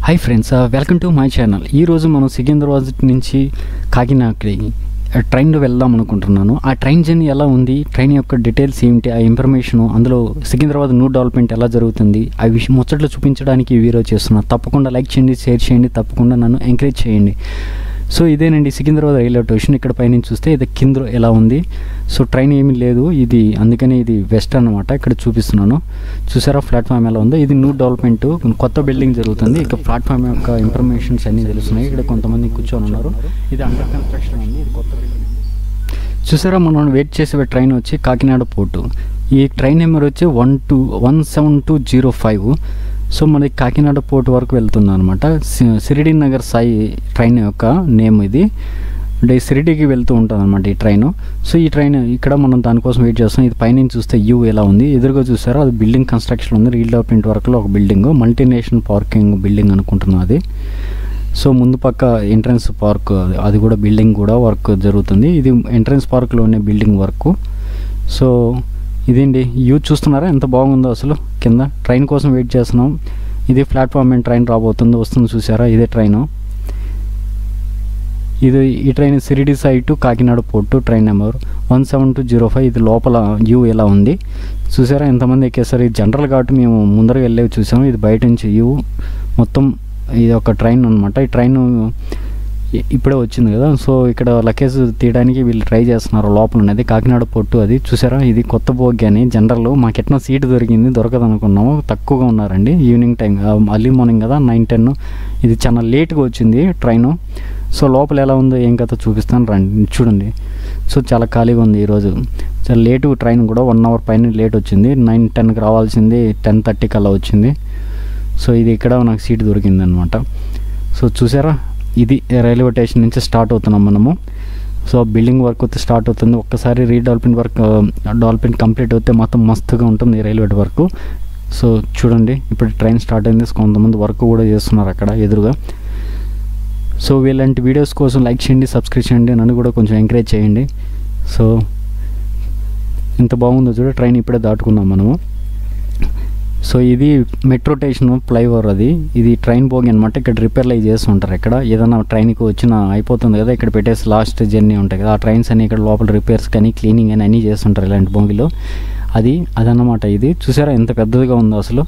Hi friends, welcome to my channel. ఈరోజు మనం సికింద్రాబాద్ నుంచి కాకినాడకి ట్రైన్లో వెళ్దాం అనుకుంటున్నాను. ఆ ట్రైన్ జర్నీ ఎలా ఉంది, ట్రైన్ యొక్క డీటెయిల్స్ ఏమిటి, ఆ ఇన్ఫర్మేషన్, అందులో సికింద్రాబాద్ న్యూ డెవలప్మెంట్ ఎలా జరుగుతుంది, ఆ విషయం ముచ్చట్లు చూపించడానికి ఈ వీడియో చేస్తున్నాను. తప్పకుండా లైక్ చేయండి, షేర్ చేయండి, తప్పకుండా నన్ను ఎంకరేజ్ చేయండి. సో ఇదేనండి సికింద్రాబాద్ రైల్వే స్టేషన్. ఇక్కడ పైనుంచి చూస్తే ఇది కింద ఎలా ఉంది. సో ట్రైన్ ఏమీ లేదు ఇది, అందుకని ఇది వెస్ట్ అనమాట. ఇక్కడ చూపిస్తున్నాను, చూసారా ప్లాట్ఫామ్ ఎలా ఉందో. ఇది న్యూ డెవలప్మెంట్, కొత్త బిల్డింగ్ జరుగుతుంది. ఇక ప్లాట్ఫామ్ యొక్క ఇన్ఫర్మేషన్స్ అన్నీ తెలుస్తున్నాయి. ఇక్కడ కొంతమంది కూర్చొని ఉన్నారు. ఇది అండర్ కన్స్ట్రక్షన్ అండి, ఇది కొత్త బిల్డింగ్. చూసారా, మనం వెయిట్ చేసే ట్రైన్ వచ్చి కాకినాడ పోర్టు. ఈ ట్రైన్ నెంబర్ వచ్చి 17205. సో మనకి కాకినాడ పోర్ట్ వరకు వెళ్తుంది అనమాట. సిరిడి నగర్ సాయి ట్రైన్ యొక్క నేమ్ ఇది. అంటే సిరిడికి వెళ్తూ ఉంటుంది అనమాట ఈ ట్రైన్. సో ఈ ట్రైన్ ఇక్కడ మనం దానికోసం వెయిట్ చేస్తాం. ఇది పైనుంచి చూస్తే వ్యూ ఎలా ఉంది. ఎదురుగా చూసారా, అది బిల్డింగ్ కన్స్ట్రక్షన్ ఉంది. రీడెవలప్మెంట్ వర్క్లో ఒక బిల్డింగ్, మల్టీనేషనల్ పార్కింగ్ బిల్డింగ్ అనుకుంటున్నాం అది. సో ముందు పక్క ఎంట్రన్స్ పార్క్, అది కూడా బిల్డింగ్ కూడా వర్క్ జరుగుతుంది. ఇది ఎంట్రన్స్ పార్క్లోనే బిల్డింగ్ వర్క్. సో ఇదేంటి వ్యూ చూస్తున్నారా, ఎంత బాగుందో అసలు. కింద ట్రైన్ కోసం వెయిట్ చేస్తున్నాం. ఇది ప్లాట్ఫామ్ మీద ట్రైన్ రాబోతుంది, వస్తుంది చూసారా, ఇదే ట్రైను. ఈ train Shirdi Sai to Kakinada port, train number 17205. ఇది లోపల వ్యూ ఎలా ఉంది చూసారా, ఎంతమంది ఎక్కేసారు. ఇది జనరల్ కాబట్టి మేము ముందరగా వెళ్ళేవి చూసాము. ఇది బయట నుంచి వ్యూ మొత్తం. ఇది ఒక ట్రైన్ అనమాట. ఈ ట్రైన్ ఇప్పుడే వచ్చింది కదా. సో ఇక్కడ లగేజ్ తీయడానికి వీళ్ళు ట్రై చేస్తున్నారు. లోపల ఉన్నది కాకినాడ పోర్టు, అది చూసారా. ఇది కొత్త బోగి అని జనరల్ మాకు ఎట్లా సీటు దొరికింది, దొరకదు అనుకున్నాము. తక్కువగా ఉన్నారండి, ఈవినింగ్ టైం, అర్లీ మార్నింగ్ కదా, 9-10. ఇది చాలా లేట్గా వచ్చింది ట్రైను. సో లోపల ఎలా ఉందో ఏం కథ చూపిస్తాను రండి, చూడండి. సో చాలా ఖాళీగా ఉంది ఈరోజు. చాలా లేటు ట్రైన్ కూడా, 1 అవర్ పైన లేట్ వచ్చింది. 9-10కి రావాల్సింది 10:30 అలా వచ్చింది. సో ఇది ఇక్కడ నాకు సీటు దొరికింది అనమాట. సో చూసారా, ఇది రైల్వే స్టేషన్ నుంచి స్టార్ట్ అవుతున్నాం మనము. సో బిల్డింగ్ వర్క్ అయితే స్టార్ట్ అవుతుంది. ఒక్కసారి డెవలప్మెంట్ కంప్లీట్ అవుతే మొత్తం మస్తుగా ఉంటుంది రైల్వే వర్క్. సో చూడండి, ఇప్పుడు ట్రైన్ స్టార్ట్ అయింది. కొంతమంది వర్క్ కూడా చేస్తున్నారు అక్కడ ఎదురుగా. సో ఇలాంటి వీడియోస్ కోసం లైక్ చేయండి, సబ్స్క్రైబ్ చేయండి, నన్ను కూడా కొంచెం ఎంకరేజ్ చేయండి. సో ఎంత బాగుందో చూడ, ట్రైన్ ఇప్పుడే దాటుకున్నాం మనము. సో ఇది మెట్రో స్టేషన్ ఫ్లైఓవర్, అది ఇది ట్రైన్ బోగి అనమాట. ఇక్కడ రిపేర్లు అవి చేస్తూ ఉంటారు. ఇక్కడ ఏదైనా ట్రైన్కి వచ్చిన అయిపోతుంది కదా, ఇక్కడ పెట్టేసి లాస్ట్ జర్నీ ఉంటాయి కదా, ఆ ట్రైన్స్ అన్ని ఇక్కడ లోపల రిపేర్స్ కానీ క్లీనింగ్ అని అన్నీ చేస్తుంటారు ఇలాంటి బోగిలో. అదన్నమాట. ఇది చూసారా ఎంత పెద్దదిగా ఉందో అసలు.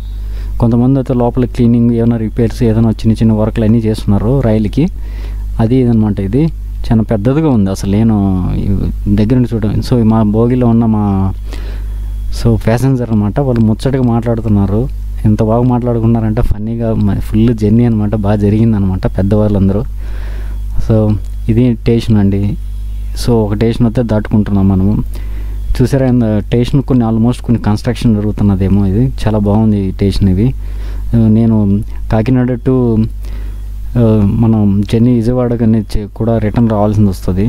కొంతమంది అయితే లోపల క్లీనింగ్, ఏమైనా రిపేర్స్, ఏదైనా చిన్న చిన్న వర్క్లు అన్నీ చేస్తున్నారు రైలుకి. అది ఇదనమాట. ఇది చాలా పెద్దదిగా ఉంది అసలు. నేను దగ్గర నుంచి చూడండి. సో మా బోగిలో ఉన్న సో ప్యాసింజర్ అనమాట, వాళ్ళు ముచ్చటగా మాట్లాడుతున్నారు. ఎంత బాగా మాట్లాడుకున్నారంటే ఫన్నీగా, ఫుల్ జర్నీ అనమాట, బాగా జరిగిందనమాట పెద్దవాళ్ళందరూ. సో ఇది స్టేషన్ అండి. సో ఒక స్టేషన్ వస్తే దాటుకుంటున్నాం మనము. చూసారా, స్టేషన్ ఆల్మోస్ట్ కొన్ని కన్స్ట్రక్షన్ జరుగుతున్నదేమో. ఇది చాలా బాగుంది ఈ స్టేషన్. ఇది నేను కాకినాడ టు మనం జర్నీ విజయవాడ కానీ కూడా రిటర్న్ రావాల్సింది వస్తుంది.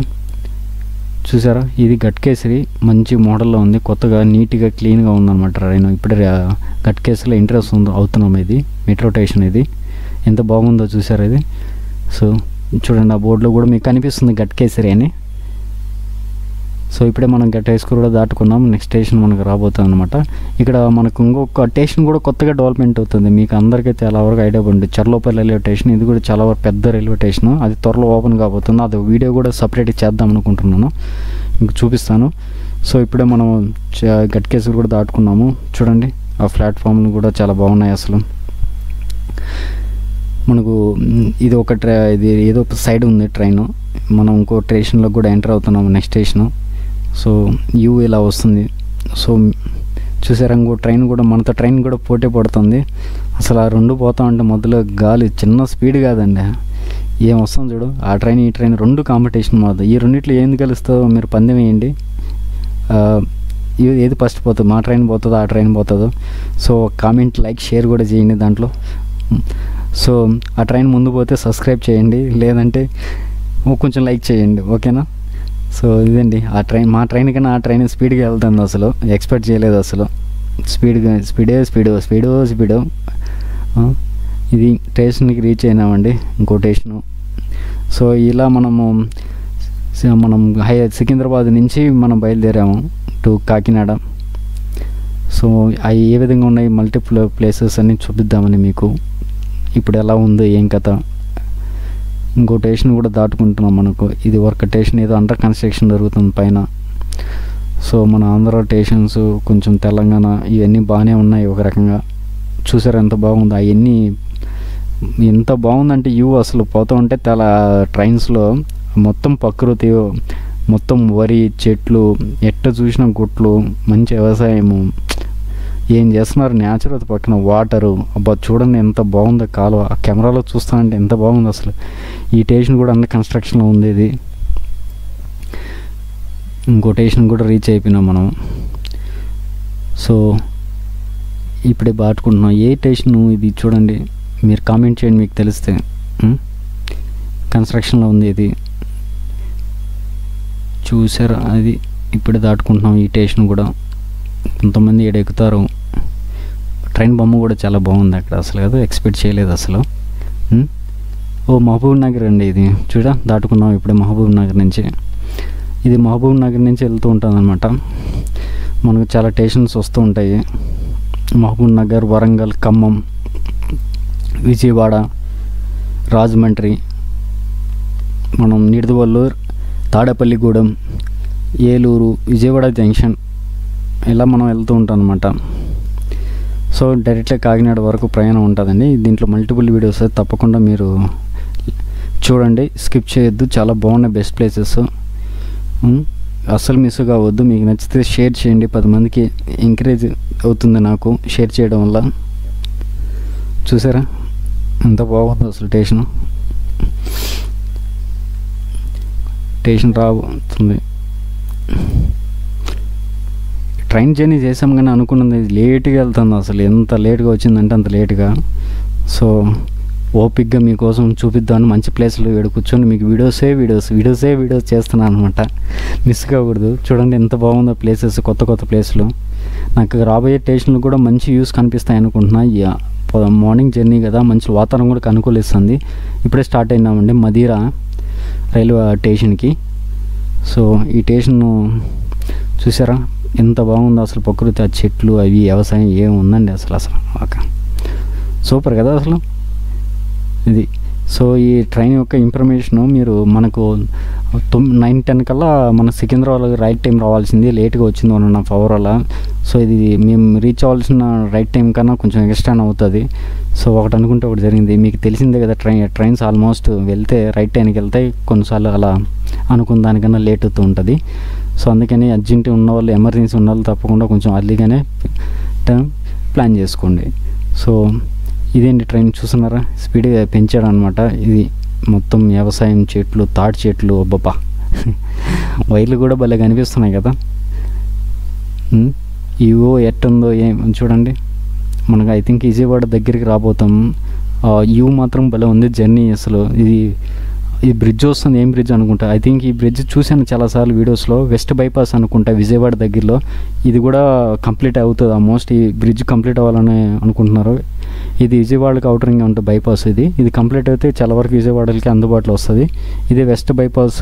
చూసారా, ఇది గట్కేసరి మంచి మోడల్లో ఉంది, కొత్తగా నీట్గా క్లీన్గా ఉందన్నమాట ట్రైన్. ఇప్పుడే గట్కేసరిలో ఇంట్రెస్ట్ అవుతున్నాం. ఇది మెట్రో స్టేషన్, ఇది ఎంత బాగుందో చూసారా ఇది. సో చూడండి, ఆ బోర్డులో కూడా మీకు కనిపిస్తుంది గట్కేసరి అని. సో ఇప్పుడే మనం గట్టేసుకు కూడా దాటుకున్నాం. నెక్స్ట్ స్టేషన్ మనకు రాబోతుంది అనమాట. ఇక్కడ మనకు ఇంకొక స్టేషన్ కూడా కొత్తగా డెవలప్మెంట్ అవుతుంది. మీకు అందరికీ చాలా వరకు ఐడియా ఉంటుంది, చర్లోపల్లి రైల్వే స్టేషన్. ఇది కూడా చాలా వరకు పెద్ద రైల్వే స్టేషన్, అది త్వరలో ఓపెన్ కాబోతుంది. అది వీడియో కూడా సపరేట్ చేద్దాం అనుకుంటున్నాను, మీకు చూపిస్తాను. సో ఇప్పుడే మనం గట్కేసరి కూడా దాటుకున్నాము. చూడండి, ఆ ప్లాట్ఫామ్లు కూడా చాలా బాగున్నాయి అసలు. మనకు ఇది ఒక ఇది ఏదో సైడ్ ఉంది ట్రైన్. మనం ఇంకో స్టేషన్లో కూడా ఎంటర్ అవుతున్నాము, నెక్స్ట్ స్టేషను. సో వ్యూ ఇలా వస్తుంది. సో చూసారా, ఇంకో ట్రైన్ కూడా, మనతో ట్రైన్ కూడా పోటీ పడుతుంది అసలు. ఆ రెండు పోతా ఉంటే మధ్యలో గాలి, చిన్న స్పీడ్ కాదండి, ఏం వస్తుంది చూడు. ఆ ట్రైన్ ఈ ట్రైన్ రెండు కాంపిటీషన్ మాది. ఈ రెండిట్లో ఏంది కలుస్తుందో మీరు పందెం వేయండి. ఏది ఫస్ట్ పోతుంది, మా ట్రైన్ పోతుందో ఆ ట్రైన్ పోతుందో. సో కామెంట్, లైక్, షేర్ కూడా చేయండి దాంట్లో. సో ఆ ట్రైన్ ముందు పోతే సబ్స్క్రైబ్ చేయండి, లేదంటే కొంచెం లైక్ చేయండి, ఓకేనా. సో ఇదండి ఆ ట్రైన్. మా ట్రైన్ కన్నా ఆ ట్రైన్ స్పీడ్గా వెళ్తుంది అసలు, ఎక్స్పెక్ట్ చేయలేదు అసలు. స్పీడో. ఇది స్టేషన్కి రీచ్ అయినామండి, ఇంకో స్టేషను. సో ఇలా మనం సికింద్రాబాద్ నుంచి మనం బయలుదేరాము టు కాకినాడ. సో అవి ఏ విధంగా ఉన్నాయి, మల్టిపుల్ ప్లేసెస్ అన్నీ చూపిద్దామని మీకు ఇప్పుడు ఎలా ఉందో ఏం కథ. ఇంకో స్టేషన్ కూడా దాటుకుంటున్నాం. మనకు ఇది వర్క్ స్టేషన్ ఏదో అండర్ కన్స్ట్రక్షన్ జరుగుతుంది పైన. సో మన ఆంధ్ర స్టేషన్స్ కొంచెం తెలంగాణ ఇవన్నీ బాగానే ఉన్నాయి ఒక రకంగా. చూసారు ఎంత బాగుంది అవన్నీ, ఎంత బాగుందంటే వ్యూ అసలు పోతూ ఉంటే ట్రైన్స్లో మొత్తం ప్రకృతి, మొత్తం వరి చెట్లు, ఎట్ట చూసిన గుట్లు, మంచి వ్యవసాయము, ఏం చేస్తున్నారు న్యాచురల్ పక్కన వాటరు. అబ్బా చూడండి ఎంత బాగుందో కాలువ. ఆ కెమెరాలో చూస్తానంటే ఎంత బాగుంది అసలు. ఈ స్టేషన్ కూడా అండర్ కన్స్ట్రక్షన్లో ఉంది. ఇది ఇంకో స్టేషన్ కూడా రీచ్ అయిపోయినాం మనం. సో ఇప్పుడే బాటుకుంటున్నాం. ఏ స్టేషను ఇది చూడండి, మీరు కామెంట్ చేయండి మీకు తెలిస్తే. కన్స్ట్రక్షన్లో ఉంది ఇది, చూసారా? అది ఇప్పుడే దాటుకుంటున్నాం ఈ స్టేషన్ కూడా. కొంతమంది ఇక్కడ ఎక్కుతారు. ట్రైన్ బొమ్మ కూడా చాలా బాగుంది అక్కడ అసలు కదా, ఎక్స్పెక్ట్ చేయలేదు అసలు. ఓ మహబూబ్ నగర్ అండి ఇది. దాటుకున్నాం ఇప్పుడే మహబూబ్ నగర్ నుంచి. ఇది మహబూబ్ నగర్ నుంచి వెళ్తూ ఉంటుంది అనమాట. మనకు చాలా స్టేషన్స్ వస్తూ ఉంటాయి. మహబూబ్ నగర్, వరంగల్, ఖమ్మం, విజయవాడ, రాజమండ్రి, మనం నిడదవోలు, తాడేపల్లిగూడెం, ఏలూరు, విజయవాడ జంక్షన్, ఇలా మనం వెళ్తూ ఉంటాం అనమాట. సో డైరెక్ట్గా కాకినాడ వరకు ప్రయాణం ఉంటుందండి. దీంట్లో మల్టిపుల్ వీడియోస్ తప్పకుండా మీరు చూడండి, స్కిప్ చేయొద్దు. చాలా బాగున్నాయి, బెస్ట్ ప్లేసెస్, అస్సలు మిస్ కావద్దు. మీకు నచ్చితే షేర్ చేయండి, 10 మందికి ఎంకరేజ్ అవుతుంది నాకు షేర్ చేయడం వల్ల. చూసారా ఎంత బాగుంది అసలు స్టేషన్ రాబోతుంది. ట్రైన్ జర్నీ చేసాం కానీ అనుకున్నది లేట్గా వెళ్తుంది అసలు. ఎంత లేట్గా వచ్చిందంటే అంత లేట్గా. సో ఓపిక్గా మీకోసం చూపిద్దామని మంచి ప్లేస్లో ఇక్కడ కూర్చొని మీకు వీడియోస్ చేస్తున్నాను అనమాట. మిస్ కాకూడదు. చూడండి ఎంత బాగుందో ప్లేసెస్, కొత్త ప్లేస్లు. నాకు రాబోయే స్టేషన్లు కూడా మంచి వ్యూస్ కనిపిస్తాయి అనుకుంటున్నా. మార్నింగ్ జర్నీ కదా, మంచి వాతావరణం కూడా అనుకూలిస్తుంది. ఇప్పుడే స్టార్ట్ అయినామండి మదీరా రైల్వే స్టేషన్కి. సో ఈ స్టేషన్ చూసారా ఎంత బాగుందో అసలు. ప్రకృతి, ఆ చెట్లు, అవి వ్యవసాయం ఏముందండి అసలు సూపర్ కదా అసలు ఇది. సో ఈ ట్రైన్ యొక్క ఇన్ఫర్మేషను మీరు మనకు 9-10 కల్లా మన సికింద్రాబాద్ రైట్ టైం రావాల్సింది, లేట్గా వచ్చింది 1.5 hour అలా. సో ఇది మేము రీచ్ అవ్వాల్సిన రైట్ టైం కన్నా కొంచెం ఎక్స్ట్రా అవుతుంది. సో ఒకటి అనుకుంటే ఒకటి జరిగింది. మీకు తెలిసిందే కదా, ట్రైన్స్ ఆల్మోస్ట్ వెళ్తే రైట్ టైంకి వెళ్తాయి, కొన్నిసార్లు అలా అనుకున్న దానికన్నా లేట్ అవుతూ ఉంటుంది. సో అందుకని అర్జెంట్ ఉన్నవాళ్ళు, ఎమర్జెన్సీ ఉన్నవాళ్ళు తప్పకుండా కొంచెం అర్లీగానే ప్లాన్ చేసుకోండి. సో ఇదేంటి ట్రైన్ చూస్తున్నారా, స్పీడ్గా పెంచాడు అనమాట. ఇది మొత్తం వ్యవసాయం, చెట్లు, తాటి చెట్లు, అబ్బబ్బా వైర్లు కూడా భలే కనిపిస్తున్నాయి కదా. ఇవో ఎట్టుందో ఏం చూడండి. మనకు ఐ థింక్ విజయవాడ దగ్గరికి రాబోతాం. ఇవి మాత్రం భలే ఉంది జర్నీ అసలు. ఈ బ్రిడ్జ్ వస్తుంది, ఏం బ్రిడ్జ్ అనుకుంటా. ఐ థింక్ ఈ బ్రిడ్జ్ చూశాను చాలాసార్లు వీడియోస్లో. వెస్ట్ బైపాస్ అనుకుంటా విజయవాడ దగ్గరలో. ఇది కూడా కంప్లీట్ అవుతుంది ఆల్మోస్ట్. ఈ బ్రిడ్జ్ కంప్లీట్ అవ్వాలని అనుకుంటున్నారు. ఇది విజయవాడకి అవుటరింగ్ ఉంటుంది బైపాస్. ఇది కంప్లీట్ అయితే చాలా వరకు విజయవాడకి అందుబాటులో వస్తుంది. ఇది వెస్ట్ బైపాస్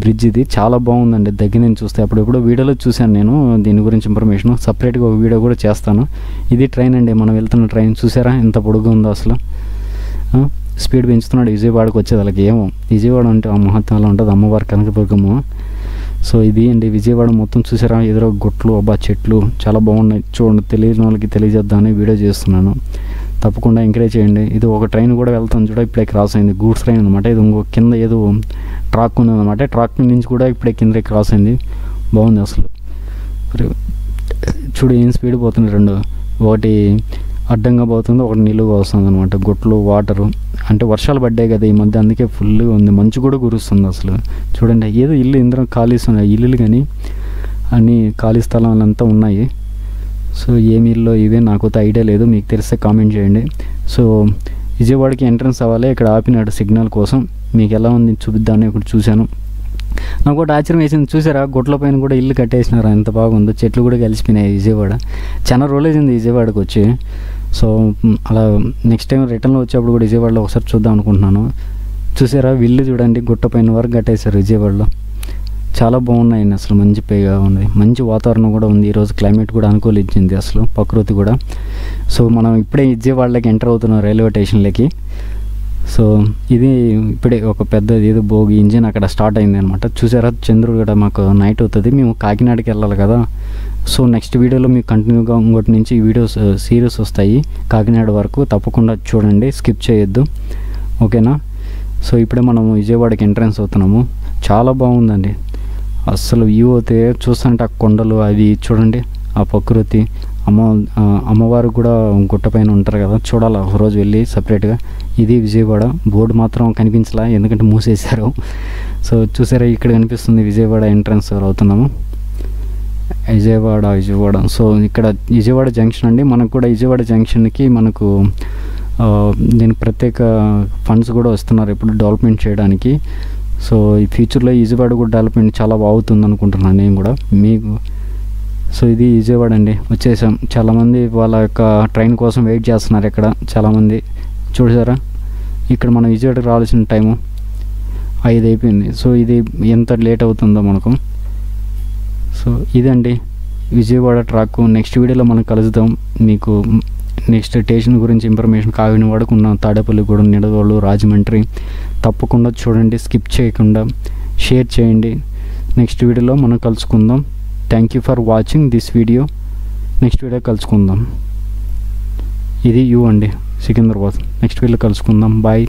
బ్రిడ్జ్. ఇది చాలా బాగుందండి దగ్గర నుంచి చూస్తే. అప్పుడెప్పుడు వీడియోలో చూశాను నేను దీని గురించి ఇన్ఫర్మేషన్. సపరేట్గా ఒక వీడియో కూడా చేస్తాను. ఇది ట్రైన్ అండి, మనం వెళ్తున్న ట్రైన్. చూసారా ఎంత పొడుగు ఉందో అసలు. స్పీడ్ పెంచుతున్నాడు విజయవాడకి వచ్చేది. వాళ్ళకి ఏమో విజయవాడ అంటే ఆ మహత్వంలో ఉంటుంది, అమ్మవారి కనకదుర్గమ్మ. సో ఇది అండి విజయవాడ మొత్తం. చూసారా ఎదురు గుట్లు, అబ్బా చెట్లు చాలా బాగున్నాయి. చూడండి, తెలియని వాళ్ళకి తెలియజేద్దామని వీడియో చేస్తున్నాను. తప్పకుండా ఎంకరేజ్ చేయండి. ఇది ఒక ట్రైన్ కూడా వెళ్తాను చూడ, ఇప్పుడే క్రాస్ అయింది. గూడ్స్ ట్రైన్ అనమాట. ఇది ఇంకో కింద ఏదో ట్రాక్ ఉందన్నమాట. ట్రాక్ నుంచి కూడా ఇప్పుడే కింద క్రాస్ అయింది. బాగుంది అసలు. చూడు ఏం స్పీడ్ పోతుంది. రెండు, ఒకటి అడ్డంగా పోతుంది, ఒకటి నిలువుగా వస్తుంది అనమాట. గుట్లు, వాటరు, అంటే వర్షాలు పడ్డాయి కదా ఈ మధ్య, అందుకే ఫుల్గా ఉంది. మంచు కూడా కురుస్తుంది అసలు. చూడండి ఏదో ఇల్లు ఇందులో ఖాళీ ఉన్నాయి ఇల్లులు, కానీ అన్నీ ఖాళీ స్థలాలంతా ఉన్నాయి. సో ఏమి ఇల్లు ఇవే నాకైతే ఐడియా లేదు, మీకు తెలిస్తే కామెంట్ చేయండి. సో విజయవాడకి ఎంట్రన్స్ అవ్వాలి, ఇక్కడ ఆపినాడు సిగ్నల్ కోసం. మీకు ఎలా ఉంది చూపిద్దామని ఇక్కడ చూశాను. నాకు ఒకటి ఆశ్చర్యం వేసింది. చూసారా గుట్ల పైన కూడా ఇల్లు కట్టేసినారు, ఎంత బాగుందో. చెట్లు కూడా కలిసిపోయినాయి. విజయవాడ చాలా రోజులు అయింది విజయవాడకి వచ్చి. సో అలా నెక్స్ట్ టైం రిటర్న్లో వచ్చేప్పుడు కూడా విజయవాడలో ఒకసారి చూద్దాం అనుకుంటున్నాను. చూసారా ఇల్లు చూడండి, గుట్ట పైన వరకు కట్టేశారు విజయవాడలో. చాలా బాగున్నాయండి. అసలు మంచి పేగా ఉంది, మంచి వాతావరణం కూడా ఉంది. ఈరోజు క్లైమేట్ కూడా అనుకూలించింది అసలు, ప్రకృతి కూడా. సో మనం ఇప్పుడే విజయవాడలోకి ఎంటర్ అవుతున్నాం, రైల్వే స్టేషన్లోకి. సో ఇది ఇప్పుడే ఒక పెద్ద ఏదో భోగి ఇంజిన్ అక్కడ స్టార్ట్ అయింది అనమాట. చూసారా, చంద్రుడు కూడా మాకు నైట్ అవుతుంది, మేము కాకినాడకి వెళ్ళాలి కదా. సో నెక్స్ట్ వీడియోలో మీకు కంటిన్యూగా ఇంకోటి నుంచి వీడియోస్ సిరీస్ వస్తాయి కాకినాడ వరకు, తప్పకుండా చూడండి, స్కిప్ చేయొద్దు, ఓకేనా. సో ఇప్పుడే మనం విజయవాడకి ఎంట్రన్స్ అవుతున్నాము. చాలా బాగుందండి అస్సలు వ్యూ అయితే. చూస్తుంటే ఆ కొండలు అవి చూడండి, ఆ ప్రకృతి. అమ్మవారు కూడా గుట్టపైన ఉంటారు కదా, చూడాలి ఒకరోజు వెళ్ళి సపరేట్గా. ఇది విజయవాడ. బోర్డు మాత్రం కనిపించలా, ఎందుకంటే మూసేశారు. సో చూసారా, ఇక్కడ కనిపిస్తుంది విజయవాడ ఎంట్రన్స్ అవుతున్నాము. విజయవాడ. సో ఇక్కడ విజయవాడ జంక్షన్ అండి. మనకు కూడా విజయవాడ జంక్షన్కి మనకు దీనికి ప్రత్యేక ఫండ్స్ కూడా వస్తున్నారు ఇప్పుడు డెవలప్మెంట్ చేయడానికి. సో ఈ ఫ్యూచర్లో విజయవాడ కూడా డెవలప్మెంట్ చాలా బాగుతుంది అనుకుంటున్నాను నేను కూడా మీకు. సో ఇది విజయవాడ అండి, వచ్చేసాం. చాలామంది వాళ్ళ యొక్క ట్రైన్ కోసం వెయిట్ చేస్తున్నారు ఇక్కడ చాలామంది. చూసారా, ఇక్కడ మనం విజయవాడకి రావాల్సిన టైము 5 అయిపోయింది. సో ఇది ఎంత లేట్ అవుతుందో మనకు. సో ఇదండి విజయవాడ ట్రాక్. నెక్స్ట్ వీడియోలో మనం కలుద్దాం. మీకు నెక్స్ట్ స్టేషన్ గురించి ఇన్ఫర్మేషన్ కాకినాడకు ఉన్న తాడేపల్లిగూడెం, నిడదవోలు, రాజమండ్రి తప్పకుండా చూడండి, స్కిప్ చేయకుండా షేర్ చేయండి. నెక్స్ట్ వీడియోలో మనం కలుసుకుందాం. Thank you for watching this video. Next video కలుసుకుందాం. ఇది యూ అండి, సికింద్రాబాద్. నెక్స్ట్ వీడియోలో కలుసుకుందాం. బాయ్.